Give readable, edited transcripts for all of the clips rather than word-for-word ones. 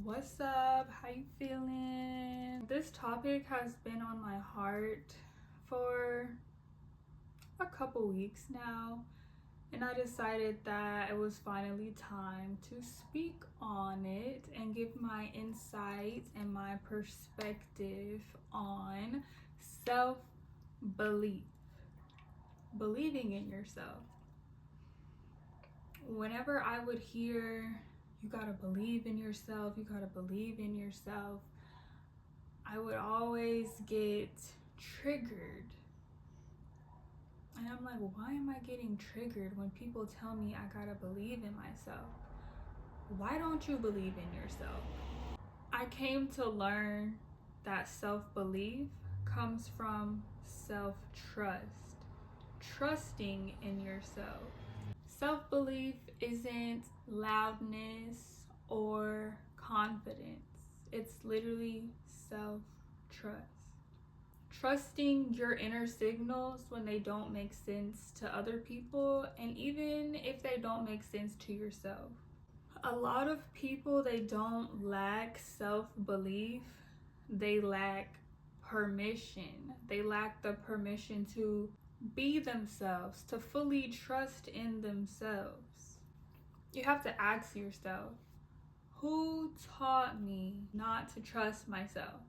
What's up? How you feeling? This topic has been on my heart for a couple weeks now, and I decided that it was finally time to speak on it and give my insight and my perspective on self-belief, believing in yourself. Whenever I would hear, you gotta believe in yourself, I would always get triggered. And I'm like, why am I getting triggered when people tell me I gotta believe in myself? Why don't you believe in yourself? I came to learn that self-belief comes from self-trust, trusting in yourself. Self-belief isn't loudness or confidence. It's literally self-trust. Trusting your inner signals when they don't make sense to other people, and even if they don't make sense to yourself. A lot of people, they don't lack self-belief, they lack permission. They lack the permission to be themselves, to fully trust in themselves. You have to ask yourself, who taught me not to trust myself?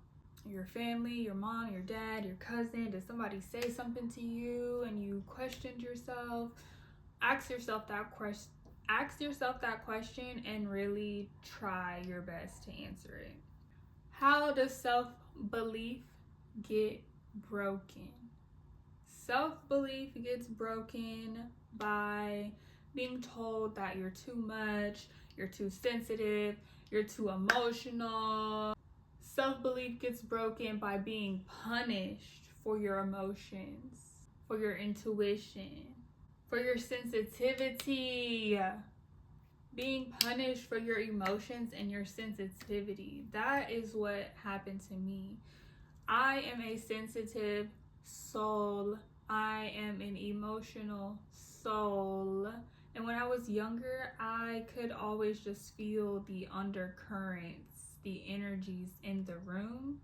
Your family, your mom, your dad, your cousin? Did somebody say something to you and you questioned yourself? Ask yourself that question and really try your best to answer it. How does self-belief get broken? Self-belief gets broken by being told that you're too much, you're too sensitive, you're too emotional. Self-belief gets broken by being punished for your emotions, for your intuition, for your sensitivity. Being punished for your emotions and your sensitivity. That is what happened to me. I am a sensitive soul. I am an emotional soul. And when I was younger, I could always just feel the undercurrents, the energies in the room.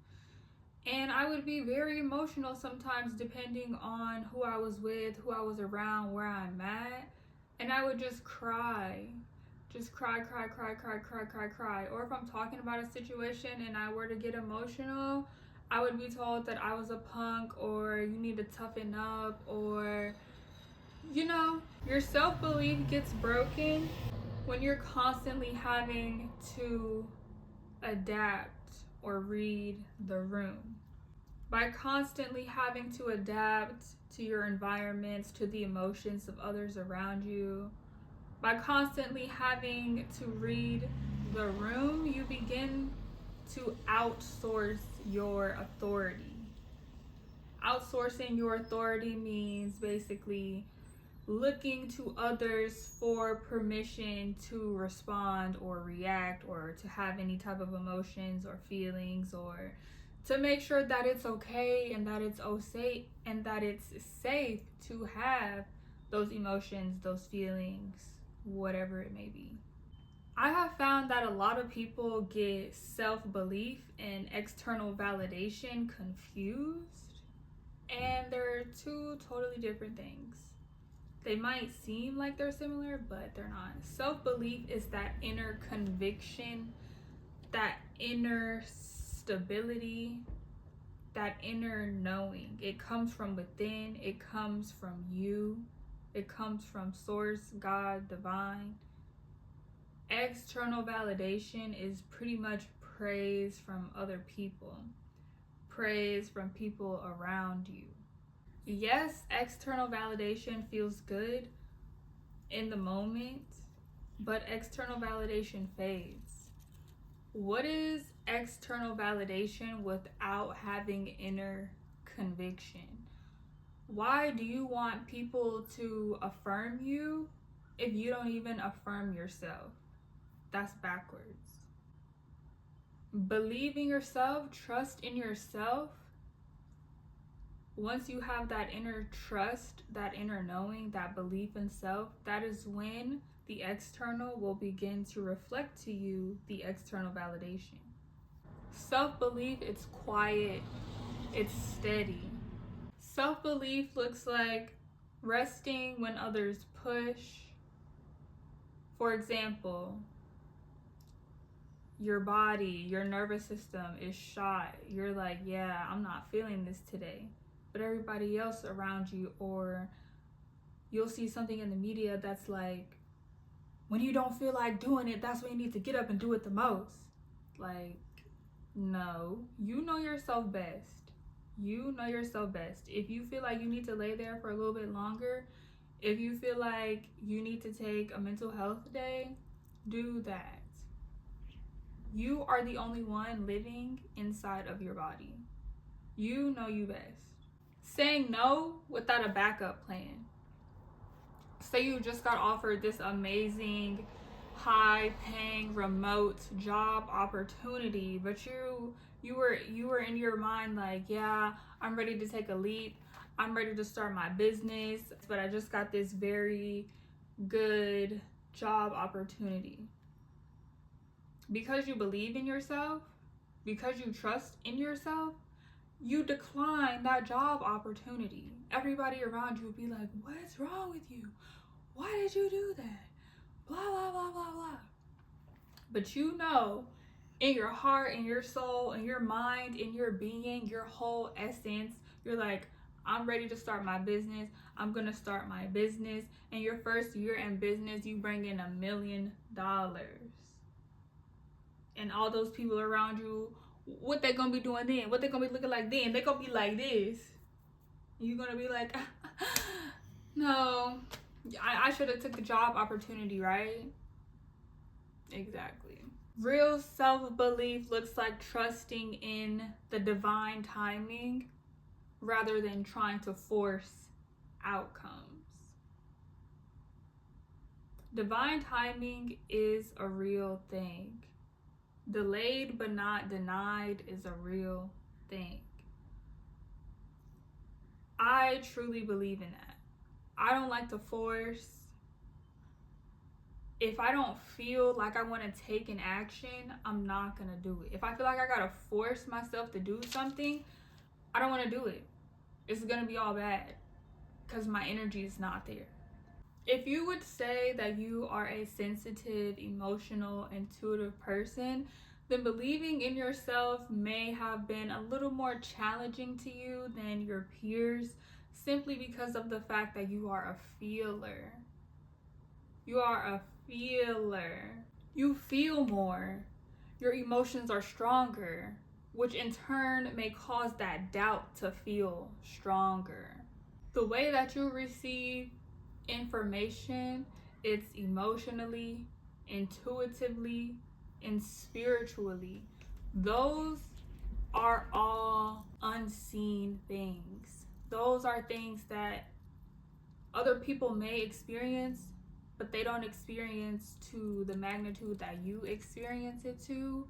And I would be very emotional sometimes depending on who I was with, who I was around, where I'm at. And I would just cry. Just cry. Or if I'm talking about a situation and I were to get emotional, I would be told that I was a punk, or you need to toughen up, or, your self-belief gets broken when you're constantly having to adapt or read the room. By constantly having to adapt to your environments, to the emotions of others around you, by constantly having to read the room, you begin to outsource your authority. Outsourcing your authority means basically looking to others for permission to respond or react or to have any type of emotions or feelings, or to make sure that it's okay and that it's safe to have those emotions, those feelings, whatever it may be. I have found that a lot of people get self-belief and external validation confused, and they're two totally different things. They might seem like they're similar, but they're not. Self-belief is that inner conviction, that inner stability, that inner knowing. It comes from within, it comes from you, it comes from source, God, divine. External validation is pretty much praise from other people, praise from people around you. Yes, external validation feels good in the moment, but external validation fades. What is external validation without having inner conviction? Why do you want people to affirm you if you don't even affirm yourself? That's backwards. Believe in yourself, trust in yourself Once you have that inner trust, that inner knowing, that belief in self, that is when the external will begin to reflect to you the external validation. Self-belief, it's quiet, it's steady. Self-belief looks like resting when others push. For example, your body, your nervous system is shot. You're like, yeah, I'm not feeling this today. But everybody else around you, or you'll see something in the media that's like, when you don't feel like doing it, that's when you need to get up and do it the most. Like, no, you know yourself best. You know yourself best. If you feel like you need to lay there for a little bit longer, if you feel like you need to take a mental health day, do that. You are the only one living inside of your body. You know you best. Saying no without a backup plan. Say you just got offered this amazing, high-paying, remote job opportunity, but you were in your mind like, yeah, I'm ready to take a leap. I'm ready to start my business, but I just got this very good job opportunity. Because you believe in yourself, because you trust in yourself, you decline that job opportunity. Everybody around you will be like, what's wrong with you? Why did you do that? Blah, blah, blah, blah, blah. But you know, in your heart, in your soul, in your mind, in your being, your whole essence, you're like, I'm ready to start my business. I'm going to start my business. And your first year in business, you bring in $1 million. And all those people around you, what they gonna be doing then? What they gonna be looking like then? They gonna be like this. You're gonna be like, no, I should have took the job opportunity, right? Exactly. Real self-belief looks like trusting in the divine timing rather than trying to force outcomes. Divine timing is a real thing. Delayed but not denied is a real thing. I truly believe in that. I don't like to force. If I don't feel like I want to take an action, I'm not going to do it. If I feel like I got to force myself to do something, I don't want to do it. It's going to be all bad because my energy is not there. If you would say that you are a sensitive, emotional, intuitive person, then believing in yourself may have been a little more challenging to you than your peers, simply because of the fact that you are a feeler. You are a feeler. You feel more. Your emotions are stronger, which in turn may cause that doubt to feel stronger. The way that you receive information, it's emotionally, intuitively, and spiritually. Those are all unseen things. Those are things that other people may experience, but they don't experience to the magnitude that you experience it to,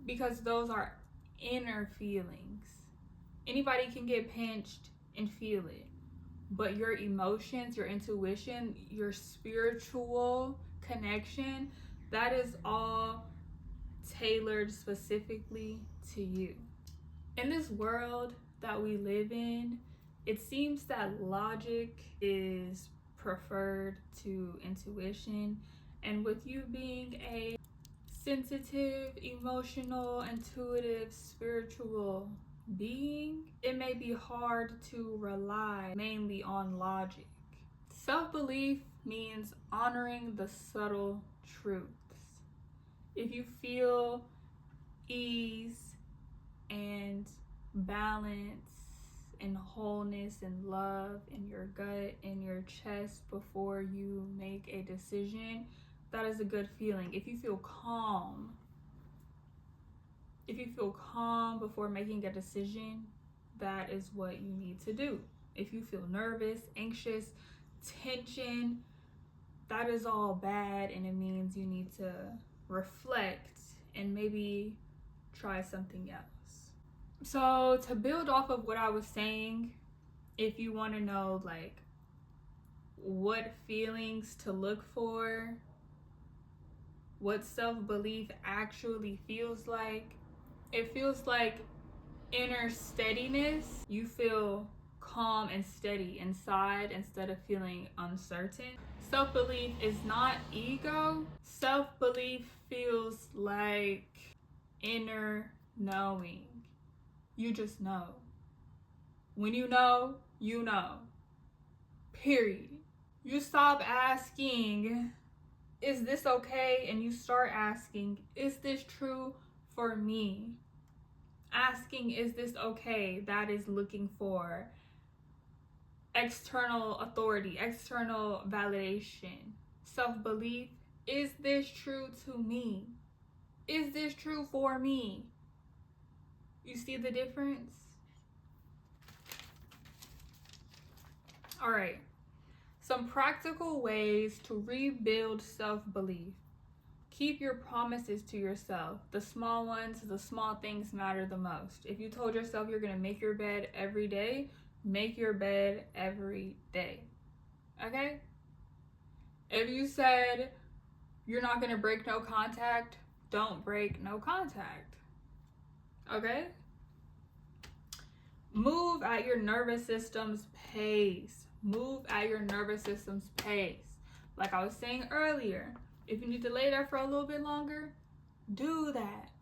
because those are inner feelings. Anybody can get pinched and feel it. But your emotions, your intuition, your spiritual connection, that is all tailored specifically to you. In this world that we live in, it seems that logic is preferred to intuition. And with you being a sensitive, emotional, intuitive, spiritual being, it may be hard to rely mainly on logic. Self-belief means honoring the subtle truths. If you feel ease and balance and wholeness and love in your gut, in your chest before you make a decision, that is a good feeling. If you feel calm, before making a decision, that is what you need to do. If you feel nervous, anxious, tension, that is all bad, and it means you need to reflect and maybe try something else. So to build off of what I was saying, if you want to know like what feelings to look for, what self-belief actually feels like, it feels like inner steadiness. You feel calm and steady inside instead of feeling uncertain. Self-belief is not ego. Self-belief feels like inner knowing. You just know. When you know, you know. Period. You stop asking, is this okay? And you start asking, is this true for me? Asking, is this okay? That is looking for external authority, external validation. Self-belief, is this true to me? Is this true for me? You see the difference? All right. Some practical ways to rebuild self-belief. Keep your promises to yourself. The small ones, the small things matter the most. If you told yourself you're going to make your bed every day, make your bed every day. Okay? If you said you're not going to break no contact, don't break no contact. Okay? Move at your nervous system's pace. Move at your nervous system's pace. Like I was saying earlier, if you need to lay there for a little bit longer, do that.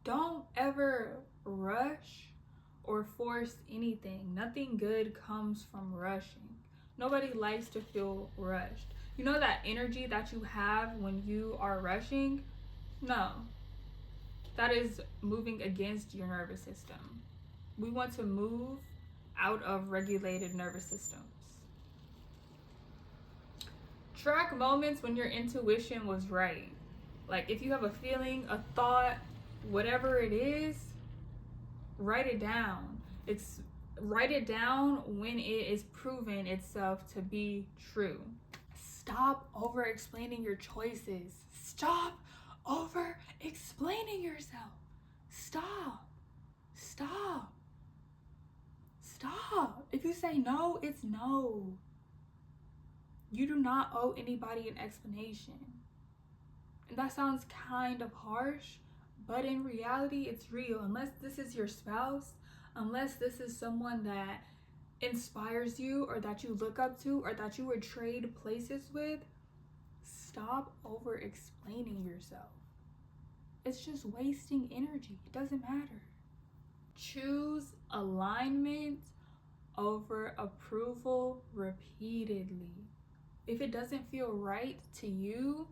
Don't ever rush or force anything. Nothing good comes from rushing. Nobody likes to feel rushed. You know that energy that you have when you are rushing? No. That is moving against your nervous system. We want to move out of regulated nervous systems. Track moments when your intuition was right. Like if you have a feeling, a thought, whatever it is, write it down. Write it down when it is proven itself to be true. Stop over explaining your choices. Stop over explaining yourself. Stop. Stop. Stop. If you say no, it's no. You do not owe anybody an explanation. And that sounds kind of harsh, but in reality, it's real. Unless this is your spouse, unless this is someone that inspires you or that you look up to or that you would trade places with, stop over explaining yourself. It's just wasting energy. It doesn't matter. Choose alignment over approval repeatedly. If it doesn't feel right to you,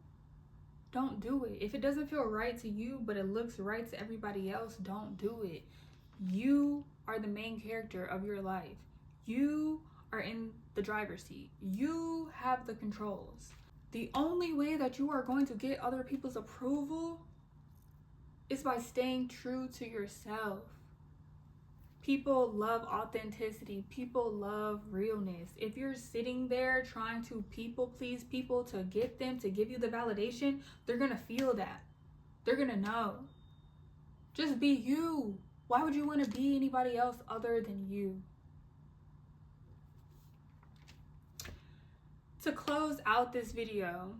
don't do it. If it doesn't feel right to you, but it looks right to everybody else, don't do it. You are the main character of your life. You are in the driver's seat. You have the controls. The only way that you are going to get other people's approval is by staying true to yourself. People love authenticity. People love realness. If you're sitting there trying to people please people to get them to give you the validation, they're going to feel that. They're going to know. Just be you. Why would you want to be anybody else other than you? To close out this video,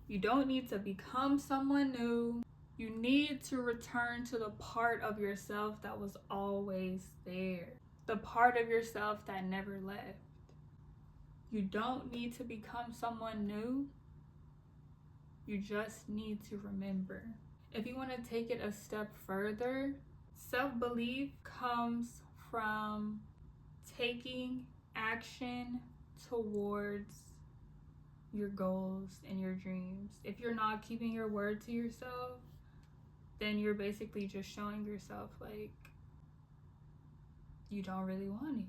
you don't need to become someone new. You need to return to the part of yourself that was always there. The part of yourself that never left. You don't need to become someone new. You just need to remember. If you want to take it a step further, self-belief comes from taking action towards your goals and your dreams. If you're not keeping your word to yourself, then you're basically just showing yourself like you don't really want it.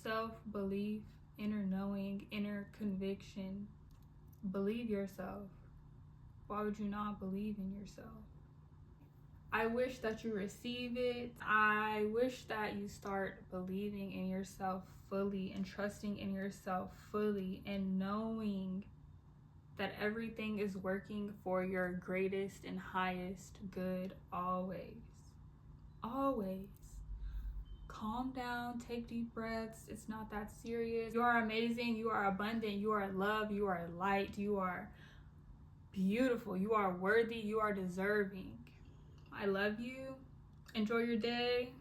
Self-belief, inner knowing, inner conviction. Believe yourself. Why would you not believe in yourself? I wish that you receive it. I wish that you start believing in yourself fully and trusting in yourself fully and knowing that everything is working for your greatest and highest good always. always calm down, take deep breaths. It's not that serious. You are amazing, you are abundant, you are loved, you are light, you are beautiful, you are worthy, you are deserving. I love you. Enjoy your day.